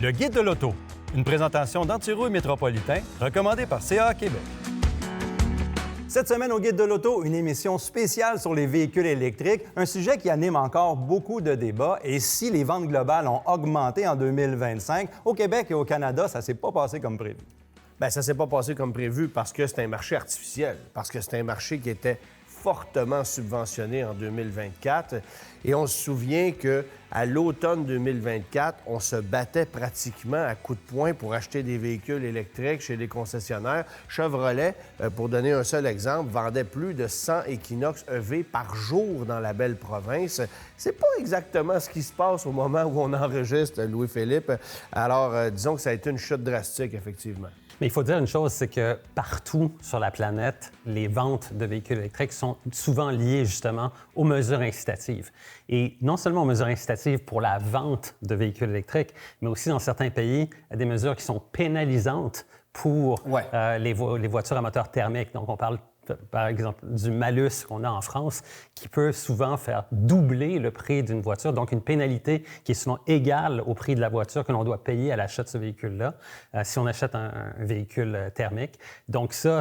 Le Guide de l'auto, une présentation d'Antirouille Métropolitain, recommandée par CA Québec. Cette semaine au Guide de l'auto, une émission spéciale sur les véhicules électriques, un sujet qui anime encore beaucoup de débats. Et si les ventes globales ont augmenté en 2025, au Québec et au Canada, ça ne s'est pas passé comme prévu. Bien, ça ne s'est pas passé comme prévu parce que c'est un marché artificiel, parce que c'est un marché qui était fortement subventionné en 2024. Et on se souvient qu'à l'automne 2024, on se battait pratiquement à coups de poing pour acheter des véhicules électriques chez les concessionnaires. Chevrolet, pour donner un seul exemple, vendait plus de 100 Equinox EV par jour dans la belle province. C'est pas exactement ce qui se passe au moment où on enregistre, Louis-Philippe. Alors, disons que ça a été une chute drastique, effectivement. Mais il faut dire une chose, c'est que partout sur la planète, les ventes de véhicules électriques sont souvent liées justement aux mesures incitatives. Et non seulement aux mesures incitatives pour la vente de véhicules électriques, mais aussi dans certains pays, à des mesures qui sont pénalisantes pour les voitures à moteur thermique. Donc, on parle par exemple, du malus qu'on a en France, qui peut souvent faire doubler le prix d'une voiture, donc une pénalité qui est souvent égale au prix de la voiture que l'on doit payer à l'achat de ce véhicule-là, si on achète un véhicule thermique. Donc ça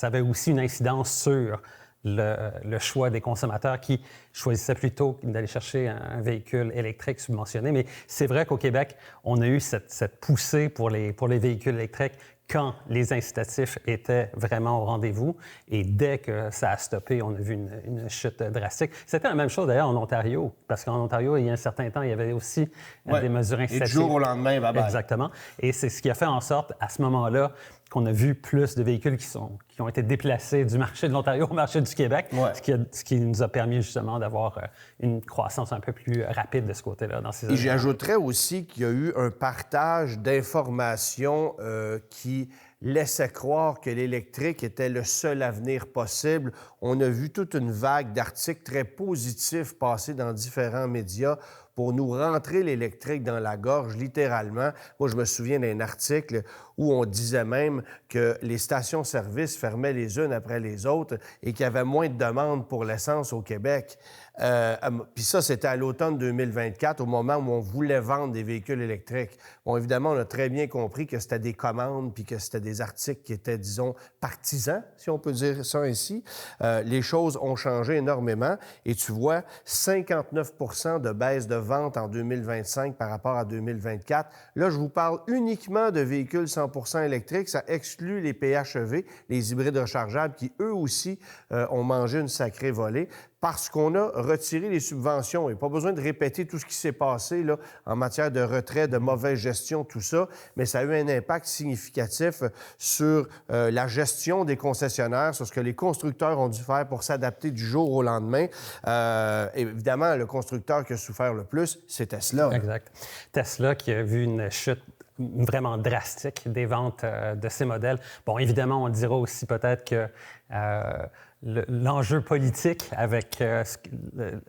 avait aussi une incidence sur le choix des consommateurs qui choisissaient plutôt d'aller chercher un véhicule électrique subventionné. Mais c'est vrai qu'au Québec, on a eu cette poussée pour les véhicules électriques quand les incitatifs étaient vraiment au rendez-vous. Et dès que ça a stoppé, on a vu une chute drastique. C'était la même chose d'ailleurs en Ontario, parce qu'en Ontario, il y a un certain temps, il y avait aussi des mesures incitatives. Et du jour au lendemain, bye-bye. Exactement. Et c'est ce qui a fait en sorte, à ce moment-là, qu'on a vu plus de véhicules qui ont été déplacés du marché de l'Ontario au marché du Québec, ce qui nous a permis justement d'avoir une croissance un peu plus rapide de ce côté-là dans ces années. Et j'ajouterais aussi qu'il y a eu un partage d'informations qui laissait croire que l'électrique était le seul avenir possible. On a vu toute une vague d'articles très positifs passer dans différents médias pour nous rentrer l'électrique dans la gorge, littéralement. Moi, je me souviens d'un article où on disait même que les stations-service fermaient les unes après les autres et qu'il y avait moins de demandes pour l'essence au Québec. Puis ça, c'était à l'automne 2024, au moment où on voulait vendre des véhicules électriques. Bon, évidemment, on a très bien compris que c'était des commandes puis que c'était des articles qui étaient, disons, partisans, si on peut dire ça ainsi. Les choses ont changé énormément et tu vois, 59 % de baisse de vente en 2025 par rapport à 2024. Là, je vous parle uniquement de véhicules 100% électriques. Ça exclut les PHEV, les hybrides rechargeables, qui, eux aussi, ont mangé une sacrée volée parce qu'on a retiré les subventions. Il n'y a pas besoin de répéter tout ce qui s'est passé là, en matière de retrait, de mauvaise gestion, tout ça, mais ça a eu un impact significatif sur la gestion des concessionnaires, sur ce que les constructeurs ont dû faire pour s'adapter du jour au lendemain. Évidemment, le constructeur qui a souffert le plus, c'est Tesla. Exact. Tesla qui a vu une chute vraiment drastique des ventes de ces modèles. Bon, évidemment, on dira aussi peut-être que l'enjeu politique avec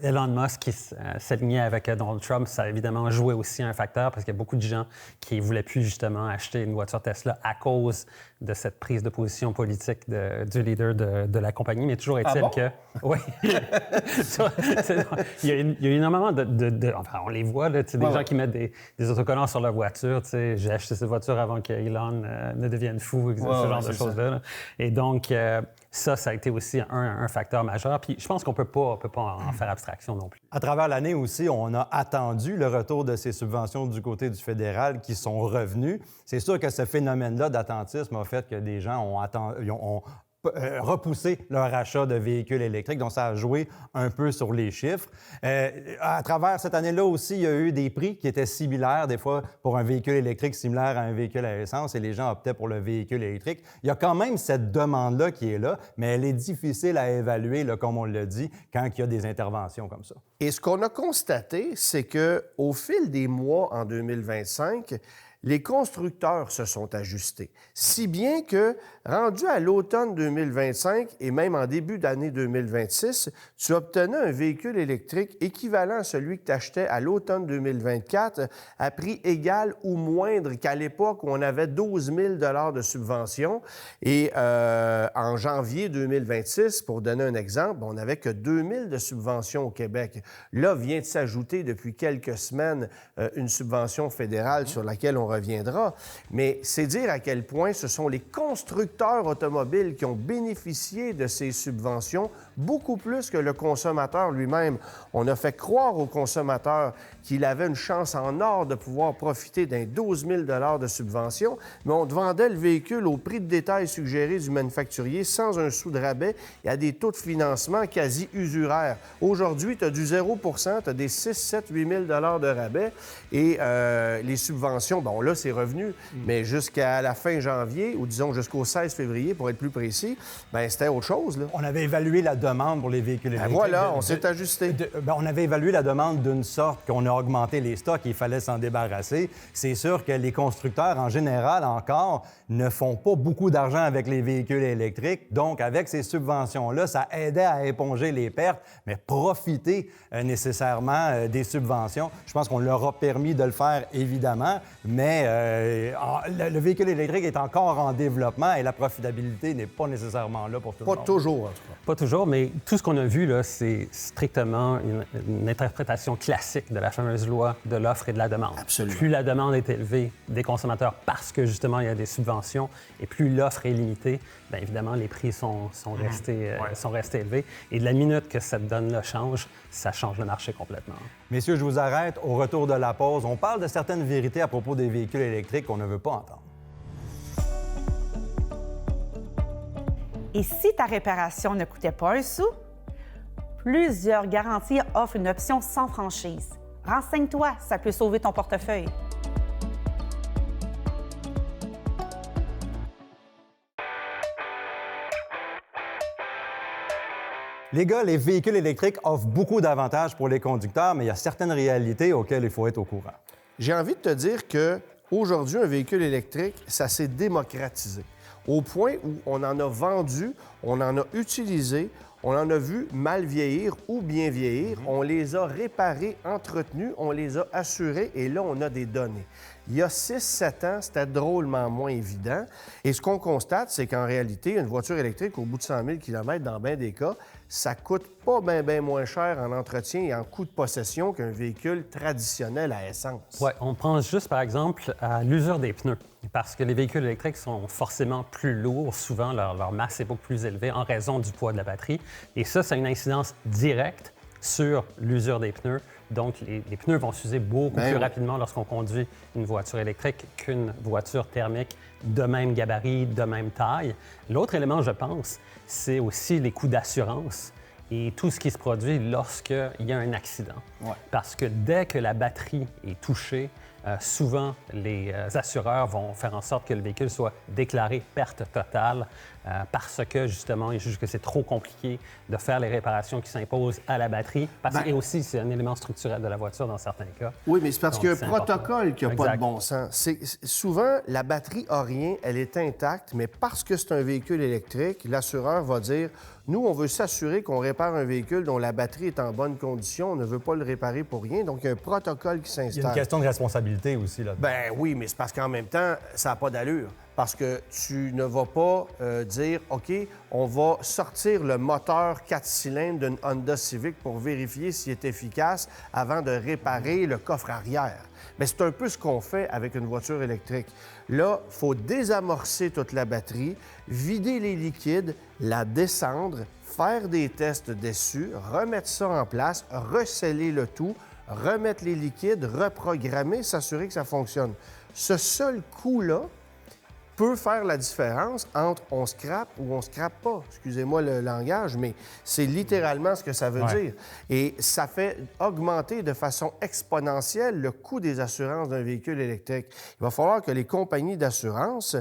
Elon Musk qui s'alignait avec Donald Trump, ça a évidemment joué aussi un facteur parce qu'il y a beaucoup de gens qui ne voulaient plus justement acheter une voiture Tesla à cause de cette prise de position politique du leader de la compagnie. Mais toujours est-il que... Oui. il y a énormément enfin, on les voit, là, des gens qui mettent des autocollants sur leur voiture. J'ai acheté cette voiture avant que Elon ne devienne fou, ce genre de choses-là. Là. Et donc, ça a été aussi un facteur majeur. Puis je pense qu'on peut pas en faire abstraction non plus. À travers l'année aussi, on a attendu le retour de ces subventions du côté du fédéral qui sont revenues. C'est sûr que ce phénomène-là d'attentisme a fait que des gens ont repousser leur achat de véhicules électriques. Donc, ça a joué un peu sur les chiffres. À travers cette année-là aussi, il y a eu des prix qui étaient similaires, des fois, pour un véhicule électrique similaire à un véhicule à essence, et les gens optaient pour le véhicule électrique. Il y a quand même cette demande-là qui est là, mais elle est difficile à évaluer, là, comme on l'a dit, quand il y a des interventions comme ça. Et ce qu'on a constaté, c'est qu'au fil des mois en 2025, les constructeurs se sont ajustés. Si bien que, rendu à l'automne 2025 et même en début d'année 2026, tu obtenais un véhicule électrique équivalent à celui que tu achetais à l'automne 2024 à prix égal ou moindre qu'à l'époque où on avait 12 000 de subvention. Et en janvier 2026, pour donner un exemple, on n'avait que 2 000 de subventions au Québec. Là, vient de s'ajouter depuis quelques semaines une subvention fédérale sur laquelle on reviendra. Mais c'est dire à quel point ce sont les constructeurs automobiles qui ont bénéficié de ces subventions beaucoup plus que le consommateur lui-même. On a fait croire au consommateur qu'il avait une chance en or de pouvoir profiter d'un 12 000 de subvention, mais on te vendait le véhicule au prix de détail suggéré du manufacturier sans un sou de rabais et à des taux de financement quasi usuraires. Aujourd'hui, tu as du 0 tu as des 6, 7, 8 000 de rabais et les subventions, bon là, c'est revenu, mais jusqu'à la fin janvier, ou disons jusqu'au 16 février, pour être plus précis, bien, c'était autre chose, là. On avait évalué la demande pour les véhicules électriques. Voilà, on s'est ajusté. On avait évalué la demande d'une sorte qu'on a augmenté les stocks et il fallait s'en débarrasser. C'est sûr que les constructeurs, en général, encore, ne font pas beaucoup d'argent avec les véhicules électriques. Donc, avec ces subventions-là, ça aidait à éponger les pertes, mais profiter nécessairement des subventions. Je pense qu'on leur a permis de le faire, évidemment, mais le véhicule électrique est encore en développement et la profitabilité n'est pas nécessairement là pour tout le monde. Pas toujours, en tout cas. Pas toujours, mais tout ce qu'on a vu, là, c'est strictement une interprétation classique de la fameuse loi de l'offre et de la demande. Absolument. Plus la demande est élevée des consommateurs parce que, justement, il y a des subventions et plus l'offre est limitée, bien évidemment, les prix sont restés élevés. Et de la minute que cette donne-là change, ça change le marché complètement. Messieurs, je vous arrête. Au retour de la pause, on parle de certaines vérités à propos des véhicules électriques qu'on ne veut pas entendre. Et si ta réparation ne coûtait pas un sou? Plusieurs garanties offrent une option sans franchise. Renseigne-toi, ça peut sauver ton portefeuille. Les gars, les véhicules électriques offrent beaucoup d'avantages pour les conducteurs, mais il y a certaines réalités auxquelles il faut être au courant. J'ai envie de te dire qu'aujourd'hui, un véhicule électrique, ça s'est démocratisé. Au point où on en a vendu, on en a utilisé, on en a vu mal vieillir ou bien vieillir. On les a réparés, entretenus, on les a assurés et là, on a des données. Il y a 6-7 ans, c'était drôlement moins évident. Et ce qu'on constate, c'est qu'en réalité, une voiture électrique, au bout de 100 000 km, dans bien des cas, ça coûte pas bien moins cher en entretien et en coût de possession qu'un véhicule traditionnel à essence. Oui, on pense juste, par exemple, à l'usure des pneus. Parce que les véhicules électriques sont forcément plus lourds. Souvent, leur masse est beaucoup plus élevée en raison du poids de la batterie. Et ça a une incidence directe sur l'usure des pneus. Donc, les pneus vont s'user beaucoup plus rapidement lorsqu'on conduit une voiture électrique qu'une voiture thermique de même gabarit, de même taille. L'autre élément, je pense, c'est aussi les coûts d'assurance et tout ce qui se produit lorsqu'il y a un accident. Ouais. Parce que dès que la batterie est touchée, souvent, les assureurs vont faire en sorte que le véhicule soit déclaré perte totale parce que, justement, ils jugent que c'est trop compliqué de faire les réparations qui s'imposent à la batterie. Et aussi, c'est un élément structurel de la voiture dans certains cas. Oui, mais c'est parce qu'il y a un protocole qui n'a pas de bon sens. Souvent, la batterie n'a rien, elle est intacte, mais parce que c'est un véhicule électrique, l'assureur va dire « Nous, on veut s'assurer qu'on répare un véhicule dont la batterie est en bonne condition, on ne veut pas le réparer pour rien. » Donc, il y a un protocole qui s'installe. Il y a une question de responsabilité aussi, là. Ben oui, mais c'est parce qu'en même temps, ça n'a pas d'allure. Parce que tu ne vas pas dire, OK, on va sortir le moteur 4 cylindres d'une Honda Civic pour vérifier s'il est efficace avant de réparer le coffre arrière. Mais c'est un peu ce qu'on fait avec une voiture électrique. Là, il faut désamorcer toute la batterie, vider les liquides, la descendre, faire des tests dessus, remettre ça en place, recéler le tout, remettre les liquides, reprogrammer, s'assurer que ça fonctionne. Ce seul coup-là peut faire la différence entre on scrape ou on scrape pas. Excusez-moi le langage, mais c'est littéralement ce que ça veut dire. Et ça fait augmenter de façon exponentielle le coût des assurances d'un véhicule électrique. Il va falloir que les compagnies d'assurance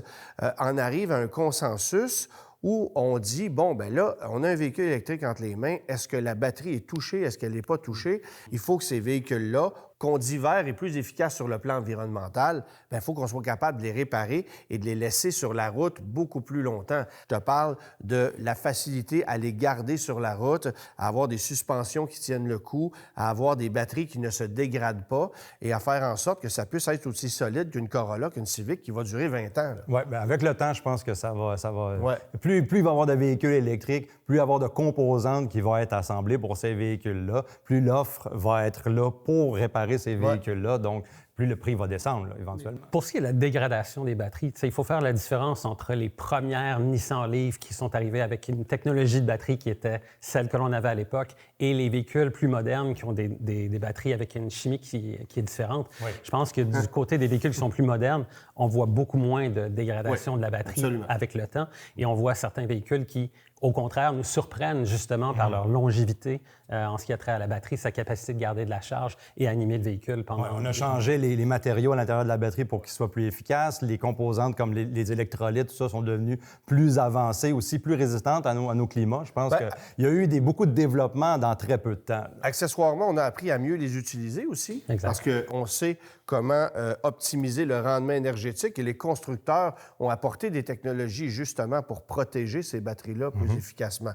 en arrivent à un consensus où on dit, bon, ben là, on a un véhicule électrique entre les mains. Est-ce que la batterie est touchée? Est-ce qu'elle n'est pas touchée? Il faut que ces véhicules-là qu'on dit verts et plus efficaces sur le plan environnemental, il faut qu'on soit capable de les réparer et de les laisser sur la route beaucoup plus longtemps. Je te parle de la facilité à les garder sur la route, à avoir des suspensions qui tiennent le coup, à avoir des batteries qui ne se dégradent pas et à faire en sorte que ça puisse être aussi solide qu'une Corolla, qu'une Civic qui va durer 20 ans. Oui, bien avec le temps, je pense que ça va. Ouais. Plus il va y avoir de véhicules électriques, plus il va y avoir de composantes qui vont être assemblées pour ces véhicules-là, plus l'offre va être là pour réparer ces véhicules-là. Donc, plus le prix va descendre, là, éventuellement. Pour ce qui est de la dégradation des batteries, il faut faire la différence entre les premières Nissan Leaf qui sont arrivées avec une technologie de batterie qui était celle que l'on avait à l'époque et les véhicules plus modernes qui ont des batteries avec une chimie qui est différente. Oui. Je pense que du côté des véhicules qui sont plus modernes, on voit beaucoup moins de dégradation de la batterie avec le temps et on voit certains véhicules qui, au contraire, nous surprennent justement par leur longévité en ce qui a trait à la batterie, sa capacité de garder de la charge et animer le véhicule pendant... Ouais, on a changé les matériaux à l'intérieur de la batterie pour qu'ils soient plus efficaces. Les composantes comme les électrolytes, tout ça, sont devenues plus avancées, aussi plus résistantes à nos climats. Je pense qu'il y a eu beaucoup de développement dans très peu de temps. Accessoirement, on a appris à mieux les utiliser aussi. Exact. Parce qu'on sait comment optimiser le rendement énergétique et les constructeurs ont apporté des technologies justement pour protéger ces batteries-là plus efficacement.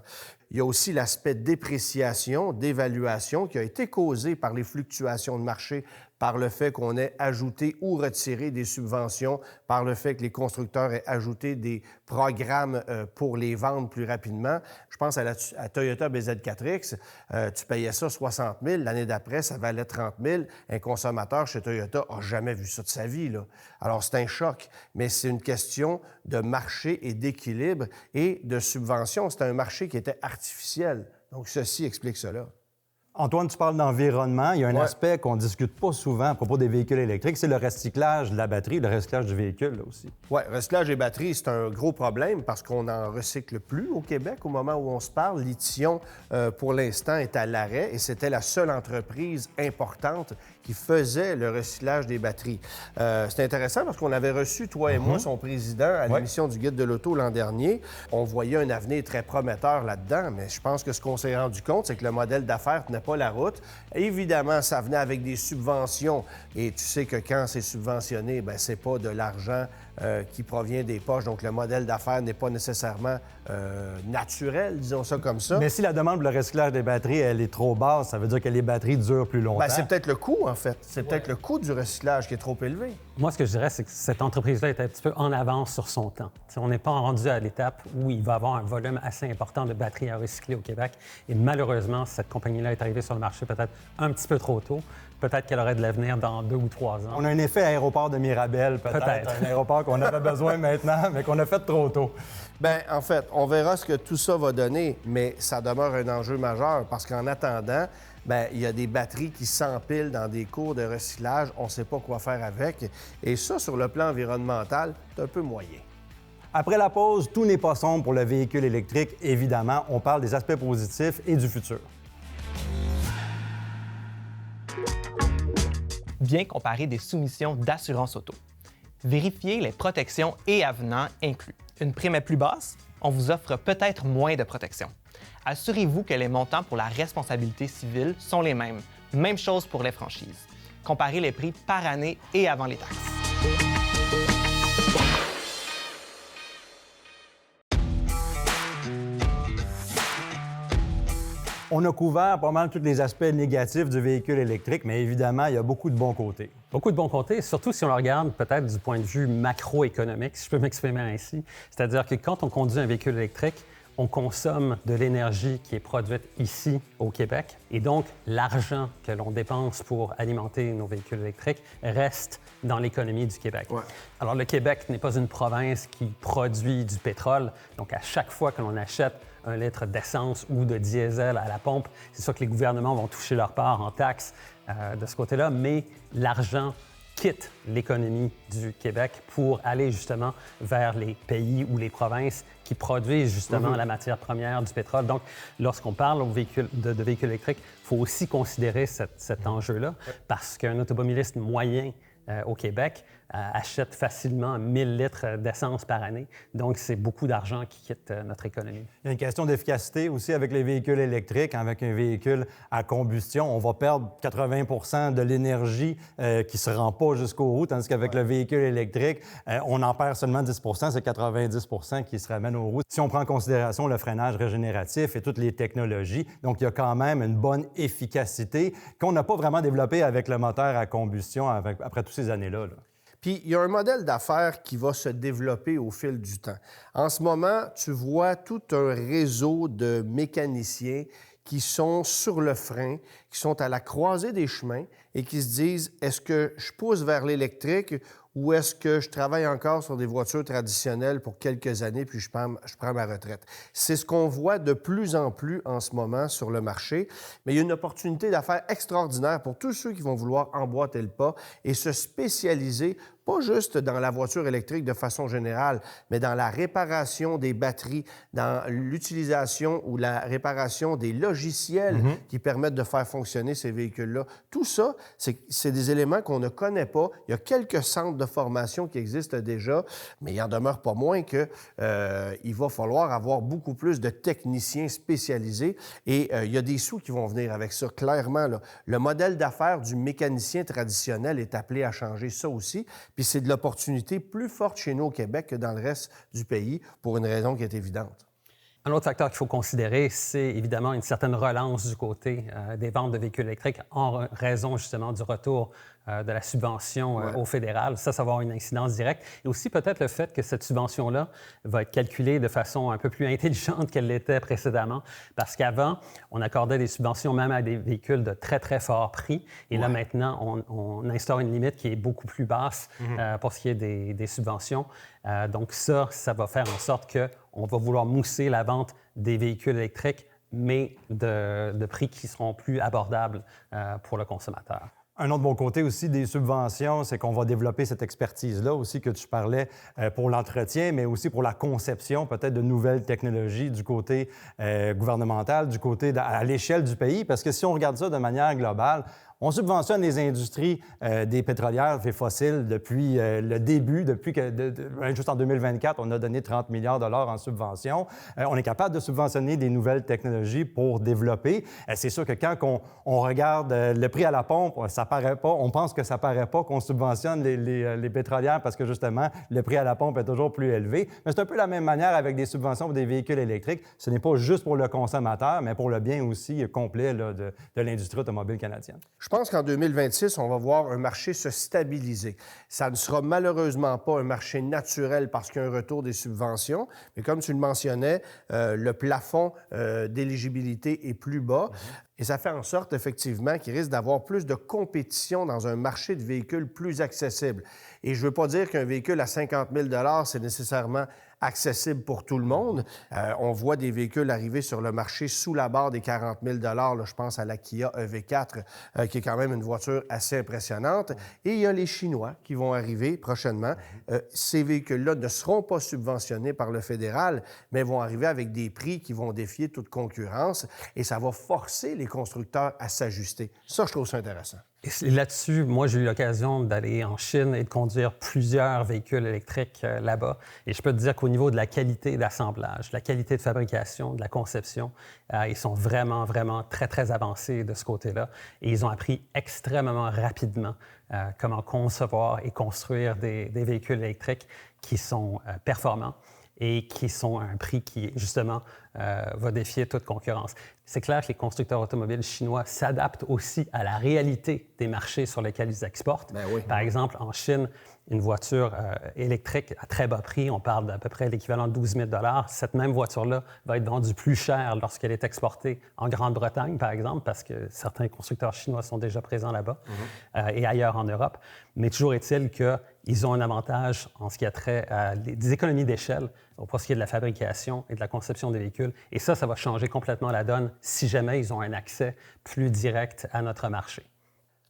Il y a aussi l'aspect dépréciation, d'évaluation qui a été causé par les fluctuations de marché, par le fait qu'on ait ajouté ou retiré des subventions, par le fait que les constructeurs aient ajouté des programmes pour les vendre plus rapidement. Je pense à Toyota BZ4X, tu payais ça 60 000, l'année d'après, ça valait 30 000. Un consommateur chez Toyota n'a jamais vu ça de sa vie, là. Alors, c'est un choc, mais c'est une question de marché et d'équilibre et de subvention. C'est un marché qui était artificiel. Donc, ceci explique cela. Antoine, tu parles d'environnement. Il y a un aspect qu'on ne discute pas souvent à propos des véhicules électriques, c'est le recyclage de la batterie, le recyclage du véhicule là aussi. Oui, recyclage des batteries, c'est un gros problème parce qu'on n'en recycle plus au Québec au moment où on se parle. Lithium, pour l'instant, est à l'arrêt et c'était la seule entreprise importante qui faisait le recyclage des batteries. C'est intéressant parce qu'on avait reçu, toi et moi, son président à l'émission du Guide de l'auto l'an dernier. On voyait un avenir très prometteur là-dedans, mais je pense que ce qu'on s'est rendu compte, c'est que le modèle d'affaires tenait pas la route. Évidemment, ça venait avec des subventions et tu sais que quand c'est subventionné, bien, c'est pas de l'argent qui provient des poches. Donc, le modèle d'affaires n'est pas nécessairement naturel, disons ça comme ça. Mais si la demande pour le recyclage des batteries, elle est trop basse, ça veut dire que les batteries durent plus longtemps. Bien, c'est peut-être le coût, en fait. C'est peut-être le coût du recyclage qui est trop élevé. Moi, ce que je dirais, c'est que cette entreprise-là est un petit peu en avance sur son temps. T'sais, on n'est pas rendu à l'étape où il va y avoir un volume assez important de batteries à recycler au Québec. Et malheureusement, cette compagnie-là est arrivée sur le marché peut-être un petit peu trop tôt. Peut-être qu'elle aurait de l'avenir dans 2 ou 3 ans. On a un effet aéroport de Mirabel, peut-être. Un aéroport qu'on avait besoin maintenant, mais qu'on a fait trop tôt. Bien, en fait, on verra ce que tout ça va donner, mais ça demeure un enjeu majeur parce qu'en attendant, bien, il y a des batteries qui s'empilent dans des cours de recyclage. On ne sait pas quoi faire avec. Et ça, sur le plan environnemental, c'est un peu moyen. Après la pause, tout n'est pas sombre pour le véhicule électrique. Évidemment, on parle des aspects positifs et du futur. Bien comparer des soumissions d'assurance auto. Vérifiez les protections et avenants inclus. Une prime est plus basse, on vous offre peut-être moins de protection. Assurez-vous que les montants pour la responsabilité civile sont les mêmes. Même chose pour les franchises. Comparez les prix par année et avant les taxes. On a couvert pas mal tous les aspects négatifs du véhicule électrique, mais évidemment, il y a beaucoup de bons côtés. Beaucoup de bons côtés, surtout si on le regarde peut-être du point de vue macroéconomique, si je peux m'exprimer ainsi. C'est-à-dire que quand on conduit un véhicule électrique, on consomme de l'énergie qui est produite ici au Québec et donc l'argent que l'on dépense pour alimenter nos véhicules électriques reste dans l'économie du Québec. Ouais. Alors le Québec n'est pas une province qui produit du pétrole, donc à chaque fois que l'on achète un litre d'essence ou de diesel à la pompe, c'est sûr que les gouvernements vont toucher leur part en taxes de ce côté-là, mais l'argent quitte l'économie du Québec pour aller justement vers les pays ou les provinces qui produisent justement la matière première du pétrole. Donc, lorsqu'on parle de véhicules électriques, il faut aussi considérer cet enjeu-là parce qu'un automobiliste moyen au Québec achètent facilement 1000 litres d'essence par année. Donc, c'est beaucoup d'argent qui quitte notre économie. Il y a une question d'efficacité aussi avec les véhicules électriques. Avec un véhicule à combustion, on va perdre 80 de l'énergie qui ne se rend pas jusqu'aux roues, tandis qu'avec le véhicule électrique, on en perd seulement 10 c'est 90 qui se ramènent aux roues. Si on prend en considération le freinage régénératif et toutes les technologies, donc il y a quand même une bonne efficacité qu'on n'a pas vraiment développée avec le moteur à combustion après toutes ces années-là. Puis, il y a un modèle d'affaires qui va se développer au fil du temps. En ce moment, tu vois tout un réseau de mécaniciens qui sont sur le frein, qui sont à la croisée des chemins et qui se disent, est-ce que je pousse vers l'électrique ou est-ce que je travaille encore sur des voitures traditionnelles pour quelques années puis je prends ma retraite? C'est ce qu'on voit de plus en plus en ce moment sur le marché, mais il y a une opportunité d'affaires extraordinaire pour tous ceux qui vont vouloir emboîter le pas et se spécialiser pas juste dans la voiture électrique de façon générale, mais dans la réparation des batteries, dans l'utilisation ou la réparation des logiciels qui permettent de faire fonctionner ces véhicules-là. Tout ça, c'est des éléments qu'on ne connaît pas. Il y a quelques centres de formation qui existent déjà, mais il en demeure pas moins qu'il va falloir avoir beaucoup plus de techniciens spécialisés et il y a des sous qui vont venir avec ça, clairement. Là. Le modèle d'affaires du mécanicien traditionnel est appelé à changer, ça aussi. Puis c'est de l'opportunité plus forte chez nous au Québec que dans le reste du pays, pour une raison qui est évidente. Un autre facteur qu'il faut considérer, c'est évidemment une certaine relance du côté des ventes de véhicules électriques en raison justement du retour de la subvention au fédéral. Ça va avoir une incidence directe. Et aussi peut-être le fait que cette subvention-là va être calculée de façon un peu plus intelligente qu'elle l'était précédemment, parce qu'avant, on accordait des subventions même à des véhicules de très, très fort prix. Et là, maintenant, on instaure une limite qui est beaucoup plus basse pour ce qui est des subventions. Donc ça va faire en sorte qu'on va vouloir mousser la vente des véhicules électriques, mais de prix qui seront plus abordables pour le consommateur. Un autre bon côté aussi des subventions, c'est qu'on va développer cette expertise-là aussi que tu parlais pour l'entretien, mais aussi pour la conception peut-être de nouvelles technologies du côté gouvernemental, du côté à l'échelle du pays, parce que si on regarde ça de manière globale, on subventionne les industries des pétrolières et fossiles depuis le début, juste en 2024, on a donné 30 milliards de dollars en subventions. On est capable de subventionner des nouvelles technologies pour développer. C'est sûr que quand on regarde le prix à la pompe, ça paraît pas, on pense que ça paraît pas qu'on subventionne les pétrolières parce que justement, le prix à la pompe est toujours plus élevé. Mais c'est un peu la même manière avec des subventions pour des véhicules électriques. Ce n'est pas juste pour le consommateur, mais pour le bien aussi complet là, de l'industrie automobile canadienne. Je pense qu'en 2026, on va voir un marché se stabiliser. Ça ne sera malheureusement pas un marché naturel parce qu'il y a un retour des subventions, mais comme tu le mentionnais, le plafond d'éligibilité est plus bas. Et ça fait en sorte, effectivement, qu'il risque d'avoir plus de compétition dans un marché de véhicules plus accessible. Et je ne veux pas dire qu'un véhicule à 50 000 $, c'est nécessairement accessible pour tout le monde. On voit des véhicules arriver sur le marché sous la barre des 40 000 $. Là, je pense à la Kia EV4, qui est quand même une voiture assez impressionnante. Et il y a les Chinois qui vont arriver prochainement. Ces véhicules-là ne seront pas subventionnés par le fédéral, mais vont arriver avec des prix qui vont défier toute concurrence. Et ça va forcer les constructeurs à s'ajuster. Ça, je trouve ça intéressant. Et là-dessus, moi, j'ai eu l'occasion d'aller en Chine et de conduire plusieurs véhicules électriques là-bas. Et je peux te dire qu'au niveau de la qualité d'assemblage, de la qualité de fabrication, de la conception, ils sont vraiment, vraiment très, très avancés de ce côté-là. Et ils ont appris extrêmement rapidement comment concevoir et construire des véhicules électriques qui sont performants et qui sont à un prix qui, justement, va défier toute concurrence. C'est clair que les constructeurs automobiles chinois s'adaptent aussi à la réalité des marchés sur lesquels ils exportent. Ben oui. Par exemple, en Chine, une voiture électrique à très bas prix, on parle d'à peu près l'équivalent de 12 000 $. Cette même voiture-là va être vendue plus cher lorsqu'elle est exportée en Grande-Bretagne, par exemple, parce que certains constructeurs chinois sont déjà présents là-bas et ailleurs en Europe. Mais toujours est-il qu'ils ont un avantage en ce qui a trait à des économies d'échelle pour ce qui est de la fabrication et de la conception des véhicules. Et ça va changer complètement la donne si jamais ils ont un accès plus direct à notre marché.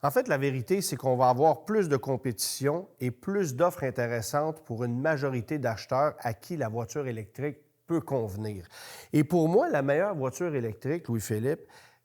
En fait, la vérité, c'est qu'on va avoir plus de compétition et plus d'offres intéressantes pour une majorité d'acheteurs à qui la voiture électrique peut convenir. Et pour moi, la meilleure voiture électrique, Louis-Philippe,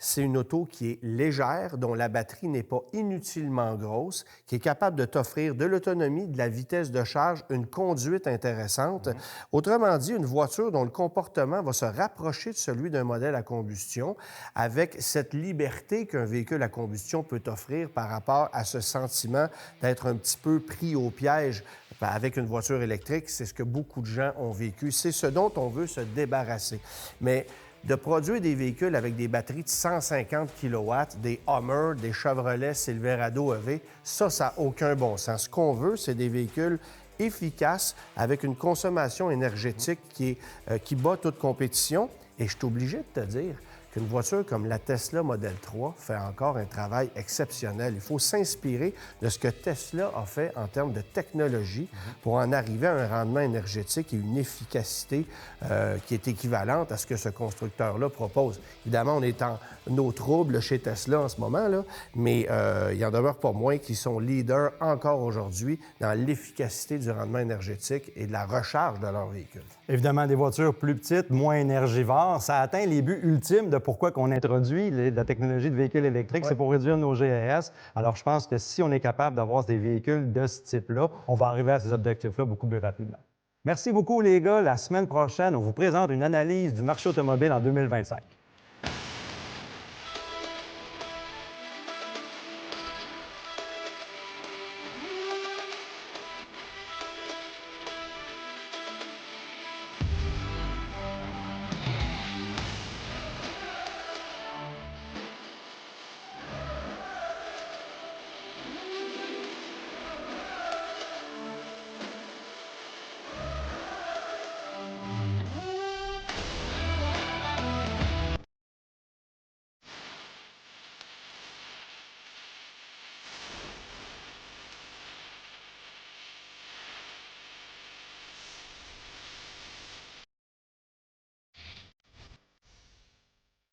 c'est une auto qui est légère, dont la batterie n'est pas inutilement grosse, qui est capable de t'offrir de l'autonomie, de la vitesse de charge, une conduite intéressante. Autrement dit, une voiture dont le comportement va se rapprocher de celui d'un modèle à combustion, avec cette liberté qu'un véhicule à combustion peut offrir par rapport à ce sentiment d'être un petit peu pris au piège. Avec une voiture électrique, c'est ce que beaucoup de gens ont vécu. C'est ce dont on veut se débarrasser. Mais de produire des véhicules avec des batteries de 150 kW, des Hummer, des Chevrolet Silverado EV, ça n'a aucun bon sens. Ce qu'on veut, c'est des véhicules efficaces avec une consommation énergétique qui bat toute compétition. Et je suis obligé de te dire qu'une voiture comme la Tesla Model 3 fait encore un travail exceptionnel. Il faut s'inspirer de ce que Tesla a fait en termes de technologie pour en arriver à un rendement énergétique et une efficacité qui est équivalente à ce que ce constructeur-là propose. Évidemment, on est en eau trouble chez Tesla en ce moment, là, mais il y en demeure pas moins qui sont leaders encore aujourd'hui dans l'efficacité du rendement énergétique et de la recharge de leurs véhicules. Évidemment, des voitures plus petites, moins énergivores, ça atteint les buts ultimes de pourquoi on introduit la technologie de véhicules électriques, c'est pour réduire nos GES. Alors, je pense que si on est capable d'avoir des véhicules de ce type-là, on va arriver à ces objectifs-là beaucoup plus rapidement. Merci beaucoup, les gars. La semaine prochaine, on vous présente une analyse du marché automobile en 2025.